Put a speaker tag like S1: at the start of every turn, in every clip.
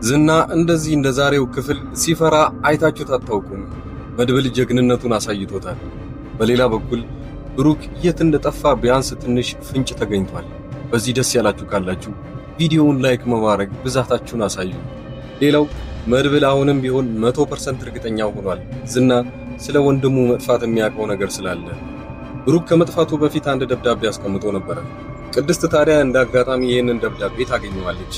S1: ዝና እንደዚህ እንደዛሬው ክፍል ሲፈራ አይታችሁት አታውቁም። መድብል ጀግንነቱን አሳይቶታል። በሌላ በኩል ብሩክ የት እንደጠፋ ቢያንስ ትንሽ ፍንጭ ተገኝቷል። በዚህ ደስ ያላችሁ ካላችሁ ቪዲዮውን ላይክ በማድረግ ብዛታችሁን አሳዩ። ሌላው መድብል አሁንም ቢሆን 100% እርግጠኛ ሆኗል ዝና ስለ ወንድሙ መጥፋት የሚያውቀው ነገር ስላለ። ብሩክ ከመጥፋቱ በፊት አንድ ደብዳቤ አስቀምጦ ነበር። ቅድስት ታዲያ እንዳጋጣሚ ይህንን ደብዳቤ ታገኘዋለች።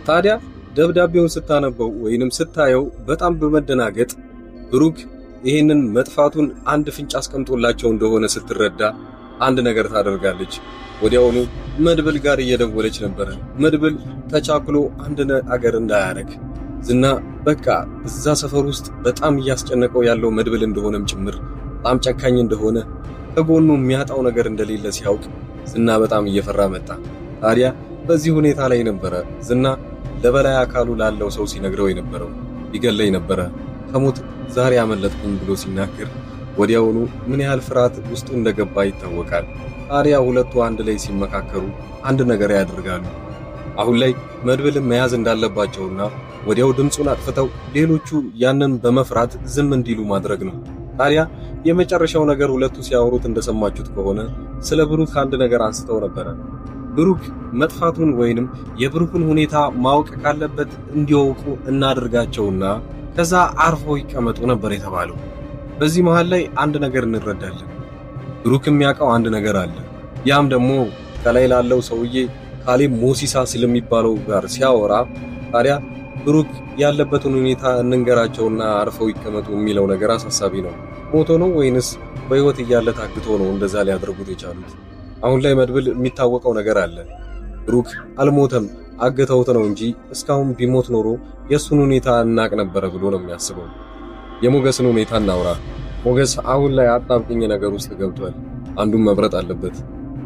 S1: ታዲያ ደብዳቤውን ስታነበው ወይንም ስታየው በጣም በመደናገጥ ብሩክ ይህንን መጥፋቱን አንድ ፍንጭ አስቀምጦላቸው እንደሆነ ስትረዳ አንድ ነገር ታደርጋለች። ወዲያውኑ መድብል ጋር እየደወለች ነበር። መድብል ተቻክሎ አንድ ነገር እንዳያረግ ዝና በቃ እዛ ሰፈር ውስጥ በጣም እያስጨነቀው ያለው መድብል እንደሆነም ጭምር በጣም ጨካኝ እንደሆነ ከጎኑ የሚያጣው ነገር እንደሌለ ሲያውቅ ዝና በጣም እየፈራ መጣ። ታዲያ በዚህ ሁኔታ ላይ ነበረ ዝና ለበላይ አካሉ ላለው ሰው ሲነግረው የነበረው ይገለኝ ነበረ ከሞት ዛሬ አመለጥኩኝ ብሎ ሲናገር ወዲያውኑ ምን ያህል ፍርሃት ውስጡ እንደገባ ይታወቃል። ታዲያ ሁለቱ አንድ ላይ ሲመካከሩ አንድ ነገር ያደርጋሉ። አሁን ላይ መድብልን መያዝ እንዳለባቸውና ወዲያው ድምፁን አጥፍተው ሌሎቹ ያንን በመፍራት ዝም እንዲሉ ማድረግ ነው። ታዲያ የመጨረሻው ነገር ሁለቱ ሲያወሩት እንደሰማችሁት ከሆነ ስለ ብሩክ አንድ ነገር አንስተው ነበረ። ብሩክ መጥፋቱን ወይንም የብሩክን ሁኔታ ማወቅ ካለበት እንዲያውቁ እናድርጋቸውና ከዛ አርፎ ይቀመጡ ነበር የተባለው። በዚህ መሃል ላይ አንድ ነገር እንረዳለን። ብሩክ የሚያውቀው አንድ ነገር አለ። ያም ደግሞ ከላይ ላለው ሰውዬ ካሌብ ሞሲሳ ስለሚባለው ጋር ሲያወራ ታዲያ ብሩክ ያለበትን ሁኔታ እንንገራቸውና አርፈው ይቀመጡ የሚለው ነገር አሳሳቢ ነው። ሞቶ ነው ወይንስ በህይወት እያለ ታግቶ ነው እንደዛ ሊያደርጉት የቻሉት? አሁን ላይ መድብል የሚታወቀው ነገር አለ። ብሩክ አልሞተም አገተውት ነው እንጂ እስካሁን ቢሞት ኖሮ የሱን ሁኔታ እናቅ ነበረ ብሎ ነው የሚያስበው። የሞገስን ሁኔታ እናውራ። ሞገስ አሁን ላይ አጣብቂኝ ነገር ውስጥ ገብቷል። አንዱን መብረጥ አለበት።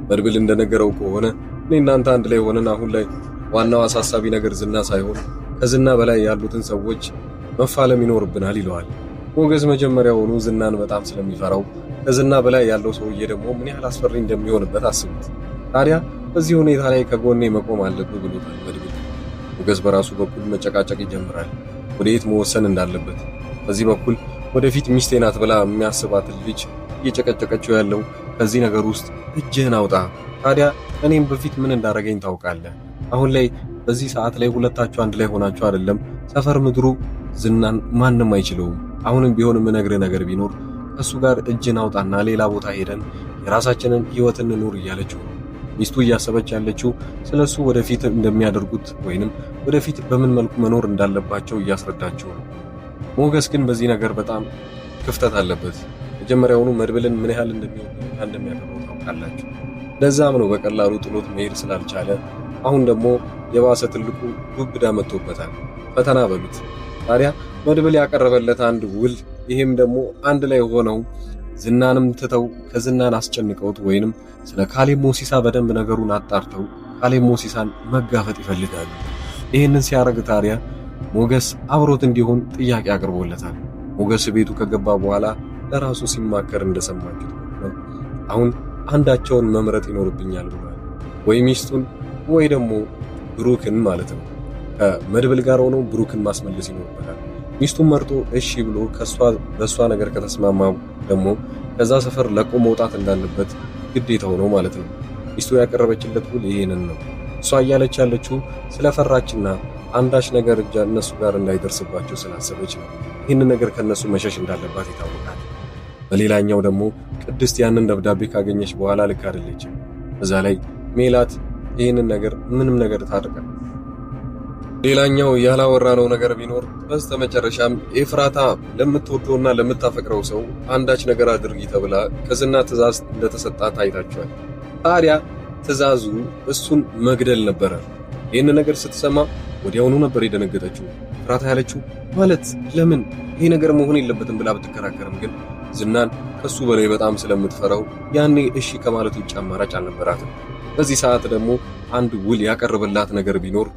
S1: መድብል እንደነገረው ከሆነ እኔ እናንተ አንድ ላይ ሆነን አሁን ላይ ዋናው አሳሳቢ ነገር ዝና ሳይሆን ከዝና በላይ ያሉትን ሰዎች መፋለም ይኖርብናል ይለዋል። ሞገስ መጀመሪያውኑ ዝናን በጣም ስለሚፈራው ከዝና በላይ ያለው ሰውዬ ደግሞ ምን ያህል አስፈሪ እንደሚሆንበት አስቡት። ታዲያ በዚህ ሁኔታ ላይ ከጎኔ መቆም አለብህ ብሎታል መድብል። ሞገስ በራሱ በኩል መጨቃጨቅ ይጀምራል፣ ወደየት መወሰን እንዳለበት። በዚህ በኩል ወደፊት ሚስቴ ናት ብላ የሚያስባትን ልጅ እየጨቀጨቀችው ያለው ከዚህ ነገር ውስጥ እጅህን አውጣ። ታዲያ እኔም በፊት ምን እንዳረገኝ ታውቃለህ። አሁን ላይ በዚህ ሰዓት ላይ ሁለታችሁ አንድ ላይ ሆናችሁ አይደለም ሰፈር ምድሩ ዝናን ማንም አይችለውም። አሁንም ቢሆን የምነግርህ ነገር ቢኖር ከሱ ጋር እጅን አውጣና ሌላ ቦታ ሄደን የራሳችንን ህይወት እንኑር እያለችው ነው። ሚስቱ እያሰበች ያለችው ስለሱ ወደፊት እንደሚያደርጉት ወይንም ወደፊት በምን መልኩ መኖር እንዳለባቸው እያስረዳቸው ነው። ሞገስ ግን በዚህ ነገር በጣም ክፍተት አለበት። መጀመሪያውኑ መድብልን ምን ያህል እንደሚያከብረው ታውቃላችሁ። ለዛም ነው በቀላሉ ጥሎት መሄድ ስላልቻለ አሁን ደግሞ የባሰ ትልቁ ዱብዳ መጥቶበታል። ፈተና በሉት። ታዲያ መድብል ያቀረበለት አንድ ውል፣ ይሄም ደግሞ አንድ ላይ ሆነው ዝናንም ትተው ከዝናን አስጨንቀውት ወይንም ስለ ካሌብ ሞሲሳ በደንብ ነገሩን አጣርተው ካሌብ ሞሲሳን መጋፈጥ ይፈልጋሉ። ይህንን ሲያደርግ ታዲያ ሞገስ አብሮት እንዲሆን ጥያቄ አቅርቦለታል። ሞገስ ቤቱ ከገባ በኋላ ለራሱ ሲማከር እንደሰማችሁት ነው። አሁን አንዳቸውን መምረጥ ይኖርብኛል ብሏል። ወይ ሚስቱን ወይ ደግሞ ብሩክን ማለት ነው። ከመድብል ጋር ሆኖ ብሩክን ማስመለስ ይኖርበታል። ሚስቱን መርጦ እሺ ብሎ በሷ ነገር ከተስማማ ደግሞ ከዛ ሰፈር ለቆ መውጣት እንዳለበት ግዴታው ነው ማለት ነው። ሚስቱ ያቀረበችለት ውል ይሄንን ነው። እሷ እያለች ያለችው ስለፈራችና አንዳች ነገር እነሱ ጋር እንዳይደርስባቸው ስላሰበች ነው። ይህንን ነገር ከነሱ መሸሽ እንዳለባት ይታወቃል። በሌላኛው ደግሞ ቅድስት ያንን ደብዳቤ ካገኘች በኋላ ልክ አይደለችም። በዛ ላይ ሜላት ይህንን ነገር ምንም ነገር ታድርጋል። ሌላኛው ያላወራነው ነገር ቢኖር በስተመጨረሻም ኤፍራታ ለምትወደውና ለምታፈቅረው ሰው አንዳች ነገር አድርጊ ተብላ ከዝና ትዕዛዝ እንደተሰጣት አይታችኋል። ታዲያ ትዕዛዙ እሱን መግደል ነበረ። ይህን ነገር ስትሰማ ወዲያውኑ ነበር የደነገጠችው። ኤፍራታ ያለችው ማለት ለምን ይሄ ነገር መሆን የለበትም ብላ ብትከራከርም ግን ዝናን ከሱ በላይ በጣም ስለምትፈራው ያኔ እሺ ከማለት ውጭ አማራጭ አልነበራትም። በዚህ ሰዓት ደግሞ አንድ ውል ያቀርብላት ነገር ቢኖር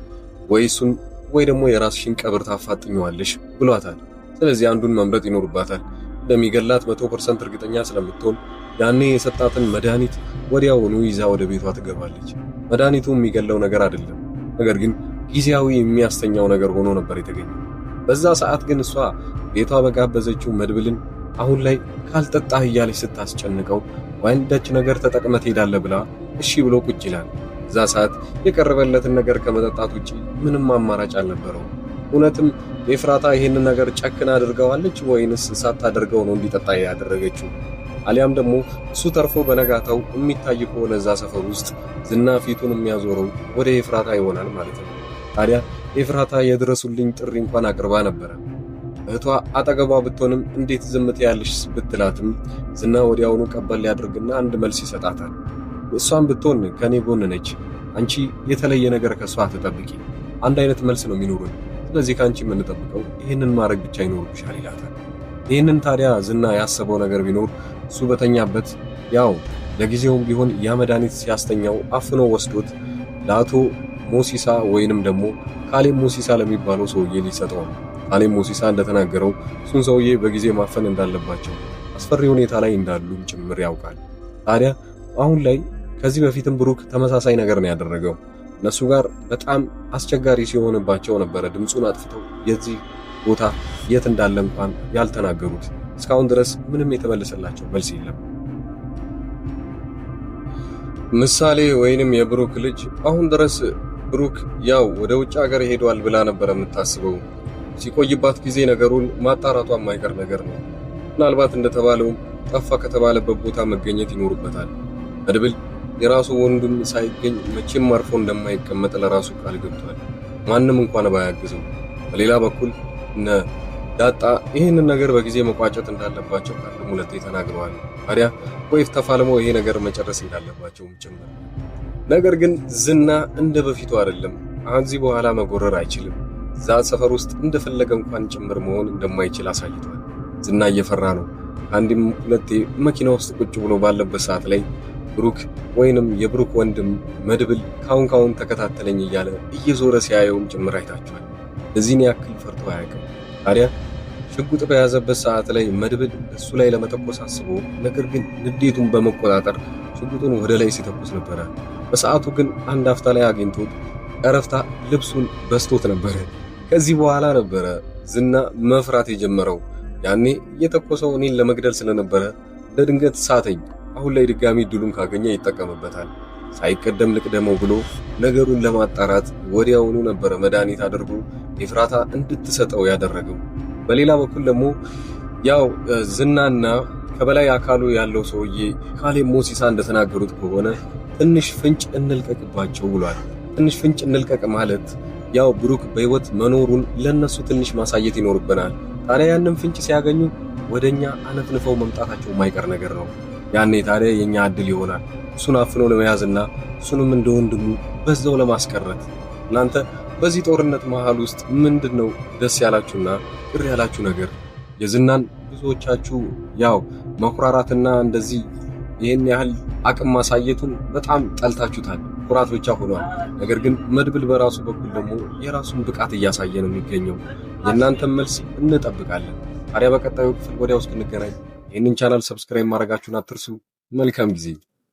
S1: ወይ እሱን ወይ ደግሞ የራስሽን ቀብር ታፋጥኛዋለሽ ብሏታል። ስለዚህ አንዱን መምረጥ ይኖርባታል። እንደሚገላት 100% እርግጠኛ ስለምትሆን ያኔ የሰጣትን መድኃኒት ወዲያውኑ ይዛ ወደ ቤቷ ትገባለች። መድኃኒቱ የሚገለው ነገር አይደለም፣ ነገር ግን ጊዜያዊ የሚያስተኛው ነገር ሆኖ ነበር የተገኘው። በዛ ሰዓት ግን እሷ ቤቷ በጋበዘችው መድብልን አሁን ላይ ካልጠጣህ እያለች ስታስጨንቀው ዋንዳች ነገር ተጠቅመህ ትሄዳለህ ብላ እሺ ብሎ ቁጭ ይላል። እዛ ሰዓት የቀረበለትን ነገር ከመጠጣት ውጪ ምንም አማራጭ አልነበረው። እውነትም ኤፍራታ ይሄንን ነገር ጨክና አድርገዋለች ወይንስ ሳታደርገው ነው እንዲጠጣ ያደረገችው? አሊያም ደግሞ እሱ ተርፎ በነጋታው የሚታይ ከሆነ እዛ ሰፈር ውስጥ ዝና ፊቱን የሚያዞረው ወደ ኤፍራታ ይሆናል ማለት ነው። ታዲያ ኤፍራታ የድረሱልኝ ጥሪ እንኳን አቅርባ ነበረ። እህቷ አጠገቧ ብትሆንም እንዴት ዝም ትያለሽ ብትላትም ዝና ወዲያውኑ ቀበል ያድርግና አንድ መልስ ይሰጣታል። እሷም ብትሆን ከኔ ጎን ነች፣ አንቺ የተለየ ነገር ከሷ አትጠብቂ፣ አንድ አይነት መልስ ነው የሚኖሩን፣ ስለዚህ ካንቺ የምንጠብቀው ይህንን ማድረግ ብቻ ይኖርብሻል ይላታል። ይህንን ታዲያ ዝና ያሰበው ነገር ቢኖር እሱ በተኛበት ያው ለጊዜውም ቢሆን ያ መድኃኒት ሲያስተኛው አፍኖ ወስዶት ለአቶ ሞሲሳ ወይንም ደግሞ ካሌብ ሞሲሳ ለሚባለው ሰውዬ ሊሰጠው ነው። ካሌብ ሞሲሳ እንደተናገረው እሱን ሰውዬ በጊዜ ማፈን እንዳለባቸው አስፈሪ ሁኔታ ላይ እንዳሉ ጭምር ያውቃል። ታዲያ አሁን ላይ ከዚህ በፊትም ብሩክ ተመሳሳይ ነገር ነው ያደረገው። እነሱ ጋር በጣም አስቸጋሪ ሲሆንባቸው ነበረ ድምፁን አጥፍተው የዚህ ቦታ የት እንዳለ እንኳን ያልተናገሩት። እስካሁን ድረስ ምንም የተመለሰላቸው መልስ የለም። ምሳሌ ወይንም የብሩክ ልጅ አሁን ድረስ ብሩክ ያው ወደ ውጭ ሀገር ሄዷል ብላ ነበር የምታስበው። ሲቆይባት ጊዜ ነገሩን ማጣራቷ የማይቀር ነገር ነው። ምናልባት እንደተባለው ጠፋ ከተባለበት ቦታ መገኘት ይኖርበታል። መድብል የራሱ ወንድም ሳይገኝ መቼም አርፎ እንደማይቀመጥ ለራሱ ቃል ገብቷል፣ ማንም እንኳን ባያግዘው። በሌላ በኩል እነ ዳጣ ይህንን ነገር በጊዜ መቋጨት እንዳለባቸው ካለም ሁለቴ ተናግረዋል። ታዲያ ወይፍ ተፋልመው ይሄ ነገር መጨረስ እንዳለባቸውም ጭምር። ነገር ግን ዝና እንደ በፊቱ አይደለም። ከዚህ በኋላ መጎረር አይችልም። እዛ ሰፈር ውስጥ እንደፈለገ እንኳን ጭምር መሆን እንደማይችል አሳይቷል። ዝና እየፈራ ነው። አንድም ሁለቴ መኪና ውስጥ ቁጭ ብሎ ባለበት ሰዓት ላይ ብሩክ ወይንም የብሩክ ወንድም መድብል ካሁን ተከታተለኝ እያለ እየዞረ ሲያየውም ጭምር አይታችኋል። እዚህን ያክል ፈርቶ አያውቅም። ታዲያ ሽጉጥ በያዘበት ሰዓት ላይ መድብል እሱ ላይ ለመተኮስ አስቦ ነገር ግን ንዴቱን በመቆጣጠር ሽጉጡን ወደ ላይ ሲተኩስ ነበረ። በሰዓቱ ግን አንድ አፍታ ላይ አግኝቶት ቀረፍታ ልብሱን በስቶት ነበረ። ከዚህ በኋላ ነበረ ዝና መፍራት የጀመረው። ያኔ የተኮሰው እኔን ለመግደል ስለነበረ ለድንገት ሳተኝ፣ አሁን ላይ ድጋሚ ድሉን ካገኘ ይጠቀምበታል፣ ሳይቀደም ልቅደመው ብሎ ነገሩን ለማጣራት ወዲያውኑ ነበረ መድኃኒት አድርጎ ኤፍራታ እንድትሰጠው ያደረገው። በሌላ በኩል ደግሞ ያው ዝናና ከበላይ አካሉ ያለው ሰውዬ ካሌብ ሞሲሳ እንደተናገሩት ከሆነ ትንሽ ፍንጭ እንልቀቅባቸው ብሏል። ትንሽ ፍንጭ እንልቀቅ ማለት ያው ብሩክ በህይወት መኖሩን ለነሱ ትንሽ ማሳየት ይኖርብናል። ታዲያ ያንን ፍንጭ ሲያገኙ ወደኛ አነፍንፈው መምጣታቸው የማይቀር ነገር ነው። ያኔ ታዲያ የኛ እድል ይሆናል እሱን አፍኖ ለመያዝና እሱንም እንደ ወንድሙ በዛው ለማስቀረት። እናንተ በዚህ ጦርነት መሃል ውስጥ ምንድነው ደስ ያላችሁና ቅር ያላችሁ ነገር? የዝናን ብዙዎቻችሁ ያው መኩራራትና እንደዚህ ይህን ያህል አቅም ማሳየቱን በጣም ጠልታችሁታል፣ ኩራት ብቻ ሆኗል። ነገር ግን መድብል በራሱ በኩል ደግሞ የራሱን ብቃት እያሳየ ነው የሚገኘው። የእናንተን መልስ እንጠብቃለን። ታዲያ በቀጣዩ ክፍል ወዲያው እስክንገናኝ ይህንን ቻናል ሰብስክራይብ ማድረጋችሁን አትርሱ። መልካም ጊዜ